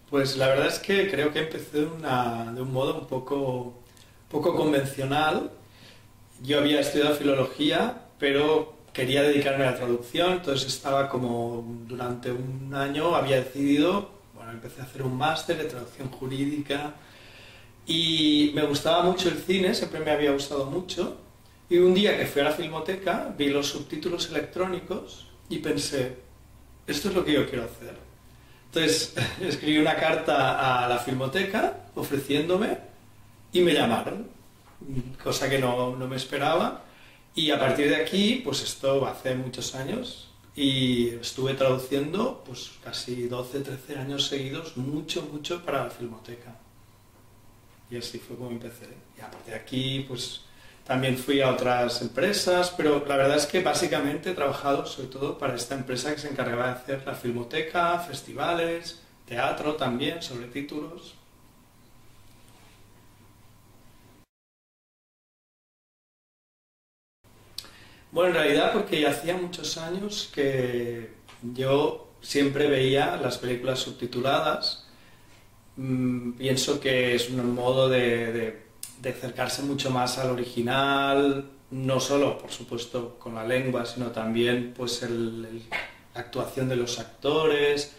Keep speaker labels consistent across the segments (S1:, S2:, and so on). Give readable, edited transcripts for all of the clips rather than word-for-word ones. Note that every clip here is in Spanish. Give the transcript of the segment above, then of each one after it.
S1: Pues la verdad es que creo que empecé de un modo un poco convencional. Yo había estudiado filología, pero quería dedicarme a la traducción, entonces estaba como durante un año había decidido, bueno, empecé a hacer un máster de traducción jurídica y me gustaba mucho el cine, siempre me había gustado mucho. Y un día que fui a la Filmoteca, vi los subtítulos electrónicos y pensé, esto es lo que yo quiero hacer. Entonces escribí una carta a la Filmoteca ofreciéndome y me llamaron, cosa que no me esperaba. Y a partir de aquí, pues esto hace muchos años, y estuve traduciendo pues casi 12, 13 años seguidos, mucho para la Filmoteca. Y así fue como empecé. Y a partir de aquí, pues también fui a otras empresas, pero la verdad es que básicamente he trabajado sobre todo para esta empresa que se encargaba de hacer la Filmoteca, festivales, teatro también, sobre títulos. Bueno, en realidad porque ya hacía muchos años que yo siempre veía las películas subtituladas. Pienso que es un modo de acercarse mucho más al original, no solo, por supuesto, con la lengua, sino también pues la actuación de los actores.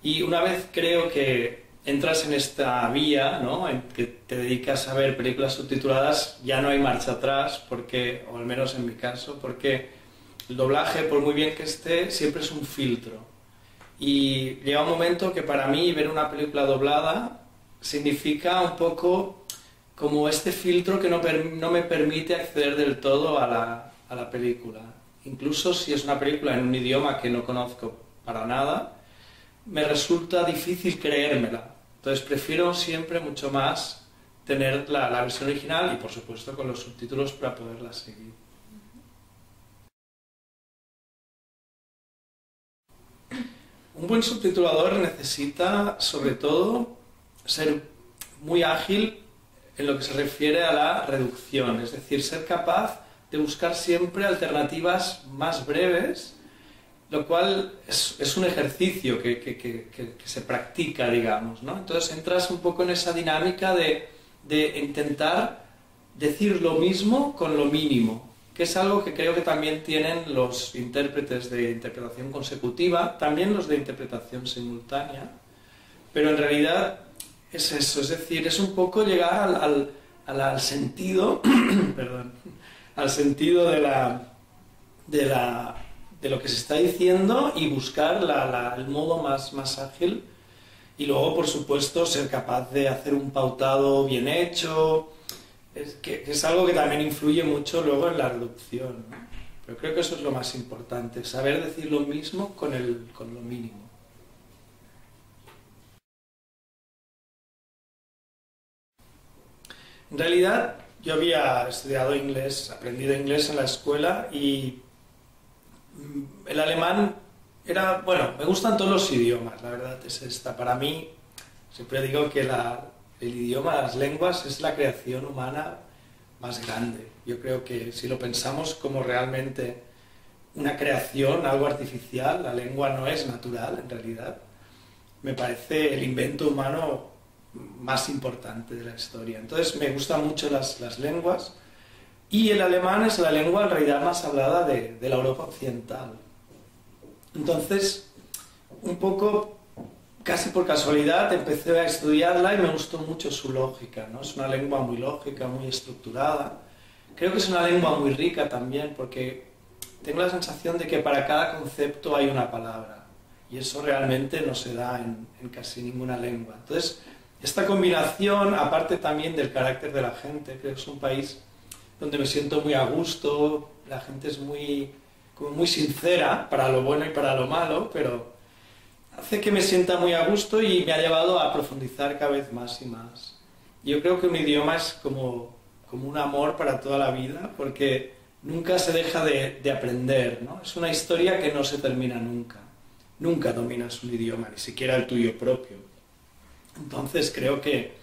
S1: Y una vez creo que entras en esta vía, ¿no?, en que te dedicas a ver películas subtituladas, ya no hay marcha atrás, porque, o al menos en mi caso, porque el doblaje, por muy bien que esté, siempre es un filtro. Y llega un momento que para mí ver una película doblada significa un poco como este filtro que no me permite acceder del todo a la película. Incluso si es una película en un idioma que no conozco para nada, me resulta difícil creérmela. Entonces prefiero siempre mucho más tener la versión original y por supuesto con los subtítulos para poderla seguir. Un buen subtitulador necesita, sobre todo, ser muy ágil en lo que se refiere a la reducción, es decir, ser capaz de buscar siempre alternativas más breves, lo cual es un ejercicio que se practica, digamos, ¿no? Entonces entras un poco en esa dinámica de intentar decir lo mismo con lo mínimo, que es algo que creo que también tienen los intérpretes de interpretación consecutiva, también los de interpretación simultánea, pero en realidad es eso, es decir, es un poco llegar al sentido, perdón, al sentido de lo que se está diciendo y buscar el modo más ágil y luego, por supuesto, ser capaz de hacer un pautado bien hecho, que es algo que también influye mucho luego en la reducción, ¿no? Pero creo que eso es lo más importante, saber decir lo mismo con lo mínimo. En realidad, yo había estudiado inglés, aprendido inglés en la escuela y el alemán era, bueno, me gustan todos los idiomas, la verdad es esta. Para mí, siempre digo que el idioma, las lenguas, es la creación humana más grande. Yo creo que si lo pensamos como realmente una creación, algo artificial, la lengua no es natural en realidad. Me parece el invento humano más importante de la historia. Entonces me gustan mucho las lenguas y el alemán es la lengua en realidad más hablada de la Europa occidental. Entonces, un poco, casi por casualidad, empecé a estudiarla y me gustó mucho su lógica, ¿no? Es una lengua muy lógica, muy estructurada. Creo que es una lengua muy rica también porque tengo la sensación de que para cada concepto hay una palabra y eso realmente no se da en casi ninguna lengua. Entonces, esta combinación, aparte también del carácter de la gente, creo que es un país donde me siento muy a gusto, la gente es como muy sincera, para lo bueno y para lo malo, pero hace que me sienta muy a gusto y me ha llevado a profundizar cada vez más y más. Yo creo que un idioma es como un amor para toda la vida, porque nunca se deja de aprender, ¿no? Es una historia que no se termina nunca. Nunca dominas un idioma, ni siquiera el tuyo propio. Entonces creo que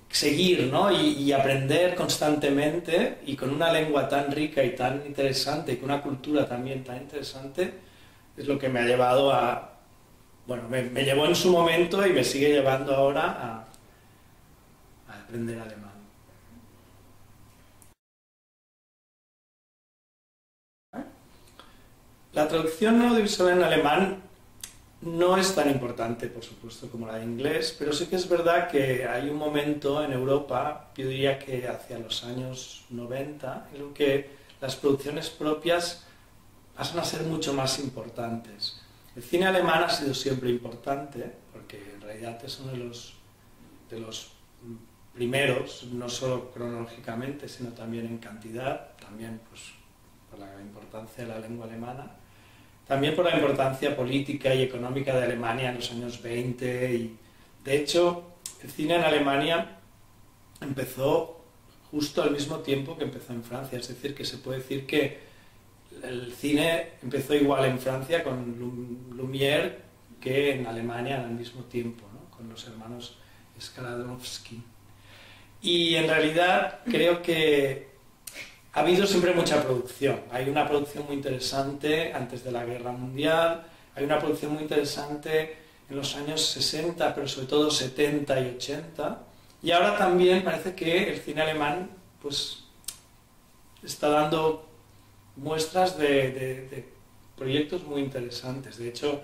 S1: seguir, ¿no?, y aprender constantemente y con una lengua tan rica y tan interesante y con una cultura también tan interesante es lo que me ha llevado a bueno, me llevó en su momento y me sigue llevando ahora a aprender alemán. La traducción audiovisual en alemán no es tan importante, por supuesto, como la de inglés, pero sí que es verdad que hay un momento en Europa, yo diría que hacia los años 90, en el que las producciones propias pasan a ser mucho más importantes. El cine alemán ha sido siempre importante, porque en realidad es uno de los primeros, no solo cronológicamente, sino también en cantidad, también pues, por la importancia de la lengua alemana, también por la importancia política y económica de Alemania en los años 20. Y, de hecho, el cine en Alemania empezó justo al mismo tiempo que empezó en Francia, es decir, que se puede decir que el cine empezó igual en Francia con Lumière que en Alemania al mismo tiempo, ¿no? Con los hermanos Skladowski. Y en realidad creo que ha habido siempre mucha producción. Hay una producción muy interesante antes de la Guerra Mundial, hay una producción muy interesante en los años 60, pero sobre todo 70 y 80. Y ahora también parece que el cine alemán pues, está dando muestras de proyectos muy interesantes. De hecho,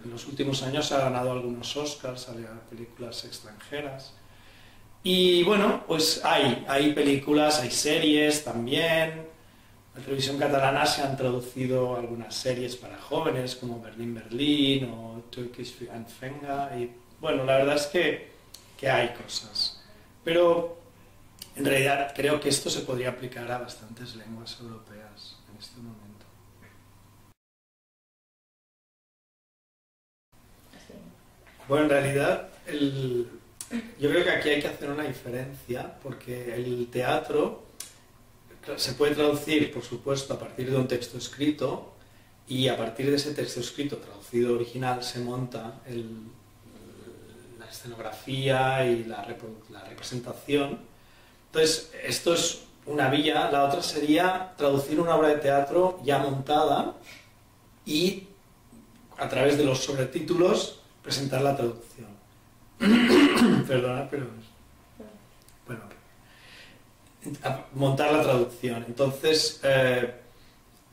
S1: en los últimos años ha ganado algunos Oscars a películas extranjeras. Y bueno, pues hay películas, hay series también. En la televisión catalana se han traducido algunas series para jóvenes como Berlín Berlín o Turkish für Anfänger. Y bueno, la verdad es que hay cosas. Pero en realidad creo que esto se podría aplicar a bastantes lenguas europeas en este momento. Bueno, en realidad yo creo que aquí hay que hacer una diferencia porque el teatro se puede traducir, por supuesto, a partir de un texto escrito y a partir de ese texto escrito traducido original se monta la escenografía y la representación. Entonces, esto es una vía. La otra sería traducir una obra de teatro ya montada y a través de los sobretítulos presentar la traducción. Perdona, pero bueno, montar la traducción. Entonces,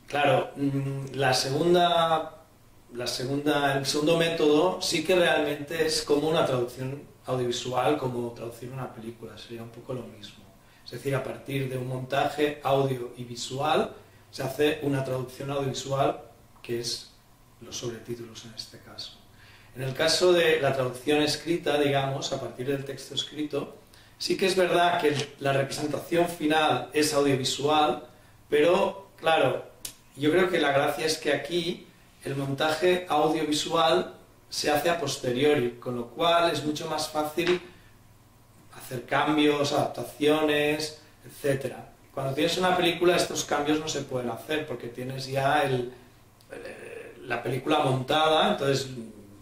S1: claro, el segundo método sí que realmente es como una traducción audiovisual, como traducir una película, sería un poco lo mismo. Es decir, a partir de un montaje audio y visual se hace una traducción audiovisual que es los sobretítulos en este caso. En el caso de la traducción escrita, digamos, a partir del texto escrito, sí que es verdad que la representación final es audiovisual, pero, claro, yo creo que la gracia es que aquí el montaje audiovisual se hace a posteriori, con lo cual es mucho más fácil hacer cambios, adaptaciones, etc. Cuando tienes una película estos cambios no se pueden hacer porque tienes ya la película montada, entonces...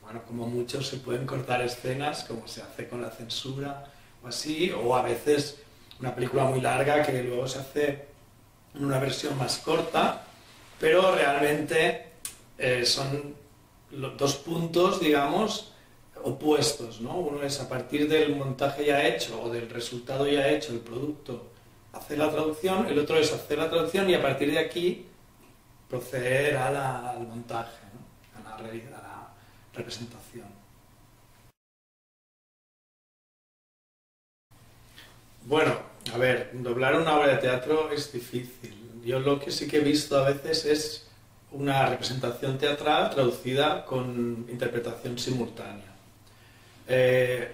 S1: Bueno, como mucho se pueden cortar escenas, como se hace con la censura o así, o a veces una película muy larga que luego se hace en una versión más corta, pero realmente son dos puntos, digamos, opuestos, ¿no? Uno es a partir del montaje ya hecho o del resultado ya hecho, el producto, hacer la traducción, el otro es hacer la traducción y a partir de aquí proceder al montaje, ¿no? A la representación. Bueno, a ver, doblar una obra de teatro es difícil. Yo lo que sí que he visto a veces es una representación teatral traducida con interpretación simultánea.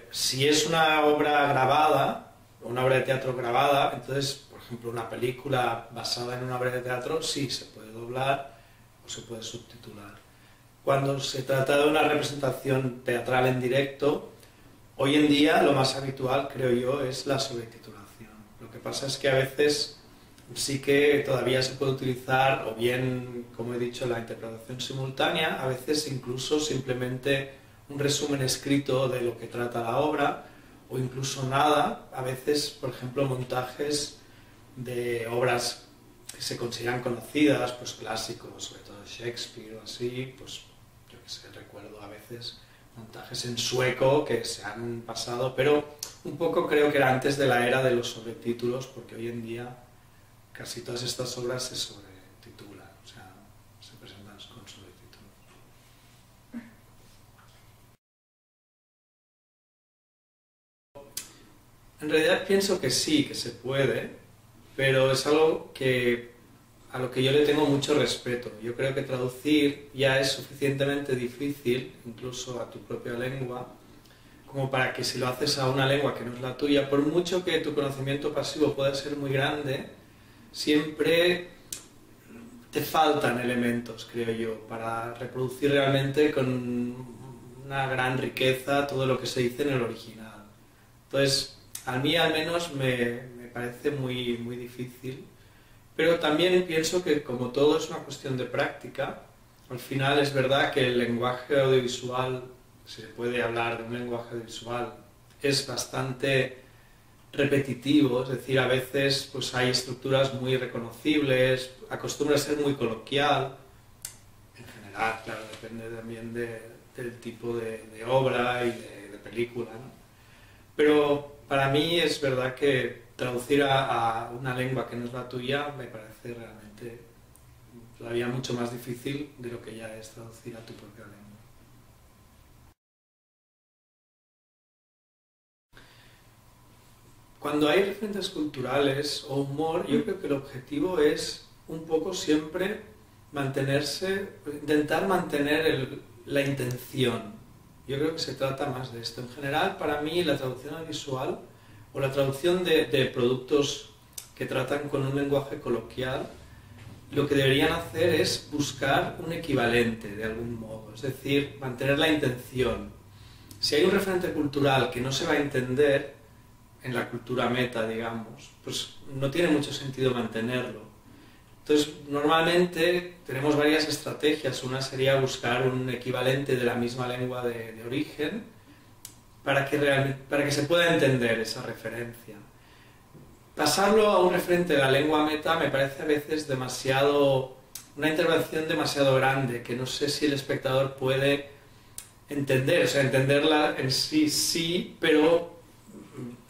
S1: Si es una obra grabada, una obra de teatro grabada, entonces, por ejemplo, una película basada en una obra de teatro, sí se puede doblar o se puede subtitular. Cuando se trata de una representación teatral en directo, hoy en día lo más habitual, creo yo, es la sobretitulación. Lo que pasa es que a veces sí que todavía se puede utilizar, o bien, como he dicho, la interpretación simultánea, a veces incluso simplemente un resumen escrito de lo que trata la obra, o incluso nada, a veces, por ejemplo, montajes de obras que se consideran conocidas, pues clásicos, sobre todo Shakespeare o así, pues yo que sé, recuerdo a veces montajes en sueco que se han pasado, pero un poco creo que era antes de la era de los sobretítulos, porque hoy en día casi todas estas obras se sobretitulan, o sea, se presentan con sobretítulos. En realidad pienso que sí, que se puede, pero es algo a lo que yo le tengo mucho respeto. Yo creo que traducir ya es suficientemente difícil, incluso a tu propia lengua, como para que si lo haces a una lengua que no es la tuya, por mucho que tu conocimiento pasivo pueda ser muy grande, siempre te faltan elementos, creo yo, para reproducir realmente con una gran riqueza todo lo que se dice en el original. Entonces, a mí al menos me parece muy, muy difícil, pero también pienso que como todo es una cuestión de práctica, al final es verdad que el lenguaje audiovisual, si se puede hablar de un lenguaje audiovisual, es bastante repetitivo, es decir, a veces pues hay estructuras muy reconocibles, acostumbra a ser muy coloquial, en general, claro, depende también del tipo de obra y de película, ¿no? Pero para mí es verdad que traducir a una lengua que no es la tuya me parece realmente todavía mucho más difícil de lo que ya es traducir a tu propia lengua. Cuando hay referentes culturales o humor, yo creo que el objetivo es un poco siempre mantenerse, intentar mantener la intención. Yo creo que se trata más de esto. En general, para mí, la traducción al visual o la traducción de productos que tratan con un lenguaje coloquial, lo que deberían hacer es buscar un equivalente de algún modo, es decir, mantener la intención. Si hay un referente cultural que no se va a entender en la cultura meta, digamos, pues no tiene mucho sentido mantenerlo. Entonces, normalmente tenemos varias estrategias. Una sería buscar un equivalente de la misma lengua de origen para que se pueda entender esa referencia. Pasarlo a un referente de la lengua meta me parece a veces una intervención demasiado grande, que no sé si el espectador puede entender, o sea, entenderla en sí, pero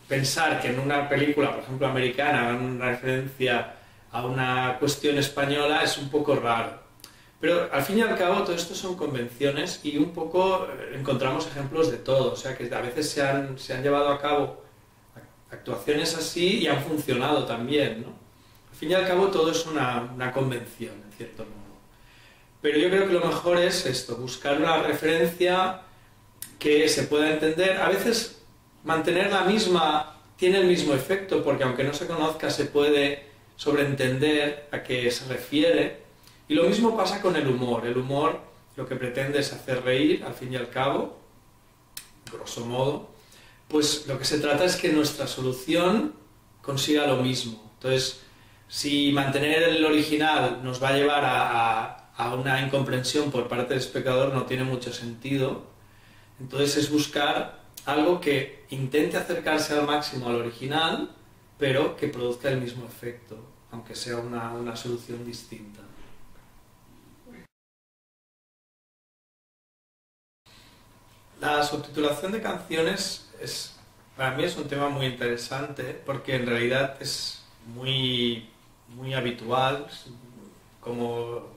S1: pensar que en una película, por ejemplo, americana, hagan una referencia a una cuestión española es un poco raro. Pero al fin y al cabo todo esto son convenciones y un poco encontramos ejemplos de todo, o sea que a veces se han llevado a cabo actuaciones así y han funcionado también, ¿no? Al fin y al cabo todo es una convención, en cierto modo. Pero yo creo que lo mejor es esto, buscar una referencia que se pueda entender. A veces mantener la misma tiene el mismo efecto, porque aunque no se conozca se puede sobreentender a qué se refiere. Y lo mismo pasa con el humor. El humor lo que pretende es hacer reír, al fin y al cabo, grosso modo. Pues lo que se trata es que nuestra solución consiga lo mismo. Entonces, si mantener el original nos va a llevar a una incomprensión por parte del espectador, no tiene mucho sentido. Entonces es buscar algo que intente acercarse al máximo al original, pero que produzca el mismo efecto, aunque sea una solución distinta. La subtitulación de canciones para mí es un tema muy interesante, porque en realidad es muy habitual, como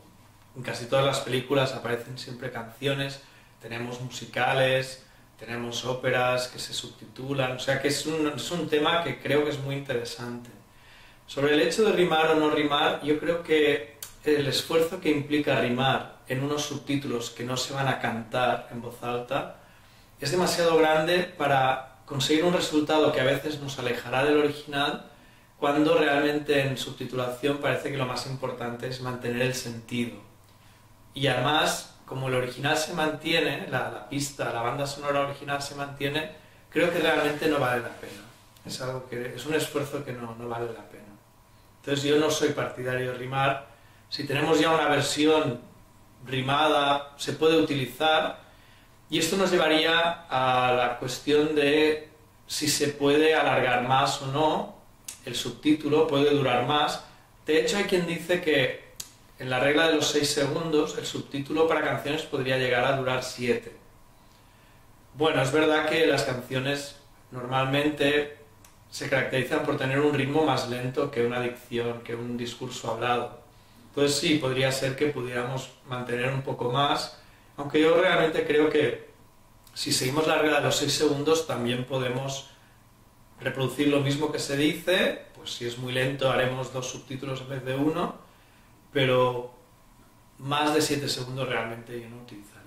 S1: en casi todas las películas aparecen siempre canciones, tenemos musicales, tenemos óperas que se subtitulan, o sea que es un tema que creo que es muy interesante. Sobre el hecho de rimar o no rimar, yo creo que el esfuerzo que implica rimar en unos subtítulos que no se van a cantar en voz alta es demasiado grande para conseguir un resultado que a veces nos alejará del original, cuando realmente en subtitulación parece que lo más importante es mantener el sentido. Y además, como el original se mantiene, la pista, la banda sonora original se mantiene, creo que realmente no vale la pena. Es un esfuerzo que no vale la pena. Entonces yo no soy partidario de rimar. Si tenemos ya una versión rimada, se puede utilizar, y esto nos llevaría a la cuestión de si se puede alargar más o no. El subtítulo puede durar más. De hecho, hay quien dice que en la regla de los 6 segundos, el subtítulo para canciones podría llegar a durar 7. Bueno, es verdad que las canciones normalmente se caracterizan por tener un ritmo más lento que una dicción, que un discurso hablado. Entonces sí, podría ser que pudiéramos mantener un poco más, aunque yo realmente creo que si seguimos la regla de los 6 segundos también podemos reproducir lo mismo que se dice, pues si es muy lento haremos 2 subtítulos en vez de uno, pero más de 7 segundos realmente yo no utilizo.